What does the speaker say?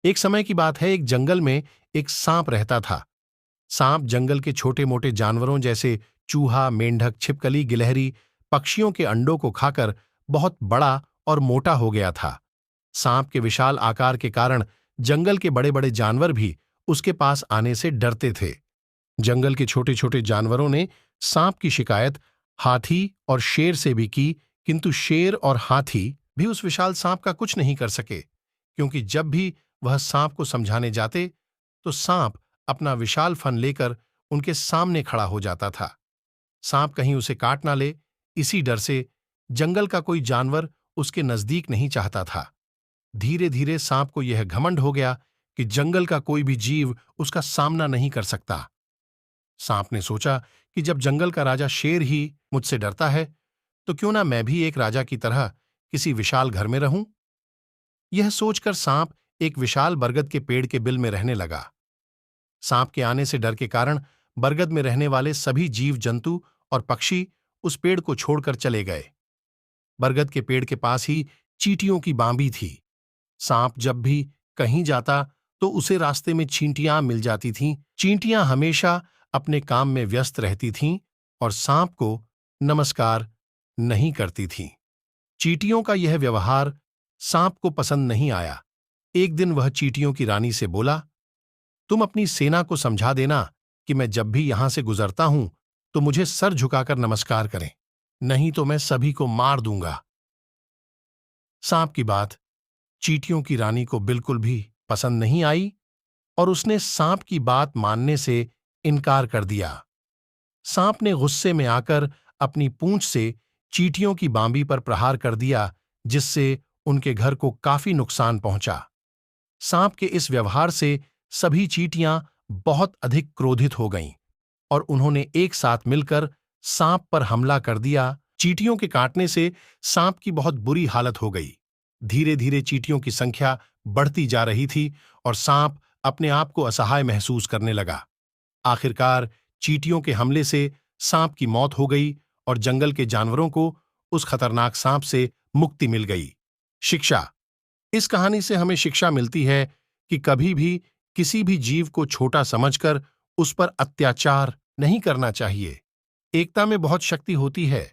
एक समय की बात है, एक जंगल में एक सांप रहता था। सांप जंगल के छोटे मोटे जानवरों जैसे चूहा, मेंढक, छिपकली, गिलहरी, पक्षियों के अंडों को खाकर बहुत बड़ा और मोटा हो गया था। सांप के विशाल आकार के कारण जंगल के बड़े बड़े जानवर भी उसके पास आने से डरते थे। जंगल के छोटे छोटे जानवरों ने सांप की शिकायत हाथी और शेर से भी की, किंतु शेर और हाथी भी उस विशाल सांप का कुछ नहीं कर सके, क्योंकि जब भी वह सांप को समझाने जाते तो सांप अपना विशाल फन लेकर उनके सामने खड़ा हो जाता था। सांप कहीं उसे काट ना ले, इसी डर से जंगल का कोई जानवर उसके नजदीक नहीं चाहता था। धीरे धीरे सांप को यह घमंड हो गया कि जंगल का कोई भी जीव उसका सामना नहीं कर सकता। सांप ने सोचा कि जब जंगल का राजा शेर ही मुझसे डरता है, तो क्यों ना मैं भी एक राजा की तरह किसी विशाल घर में रहूं। यह सोचकर सांप एक विशाल बरगद के पेड़ के बिल में रहने लगा। सांप के आने से डर के कारण बरगद में रहने वाले सभी जीव जंतु और पक्षी उस पेड़ को छोड़कर चले गए। बरगद के पेड़ के पास ही चींटियों की बांबी थी। सांप जब भी कहीं जाता तो उसे रास्ते में चींटियां मिल जाती थीं। चींटियां हमेशा अपने काम में व्यस्त रहती थीं और सांप को नमस्कार नहीं करती थीं। चींटियों का यह व्यवहार सांप को पसंद नहीं आया। एक दिन वह चींटियों की रानी से बोला, तुम अपनी सेना को समझा देना कि मैं जब भी यहां से गुजरता हूं तो मुझे सर झुकाकर नमस्कार करें, नहीं तो मैं सभी को मार दूंगा। सांप की बात चींटियों की रानी को बिल्कुल भी पसंद नहीं आई और उसने सांप की बात मानने से इनकार कर दिया। सांप ने गुस्से में आकर अपनी पूंछ से चींटियों की बांबी पर प्रहार कर दिया, जिससे उनके घर को काफी नुकसान पहुंचा। सांप के इस व्यवहार से सभी चींटियां बहुत अधिक क्रोधित हो गईं और उन्होंने एक साथ मिलकर सांप पर हमला कर दिया। चींटियों के काटने से सांप की बहुत बुरी हालत हो गई। धीरे धीरे चींटियों की संख्या बढ़ती जा रही थी और सांप अपने आप को असहाय महसूस करने लगा। आखिरकार चींटियों के हमले से सांप की मौत हो गई और जंगल के जानवरों को उस खतरनाक सांप से मुक्ति मिल गई। शिक्षा। इस कहानी से हमें शिक्षा मिलती है कि कभी भी किसी भी जीव को छोटा समझकर उस पर अत्याचार नहीं करना चाहिए। एकता में बहुत शक्ति होती है।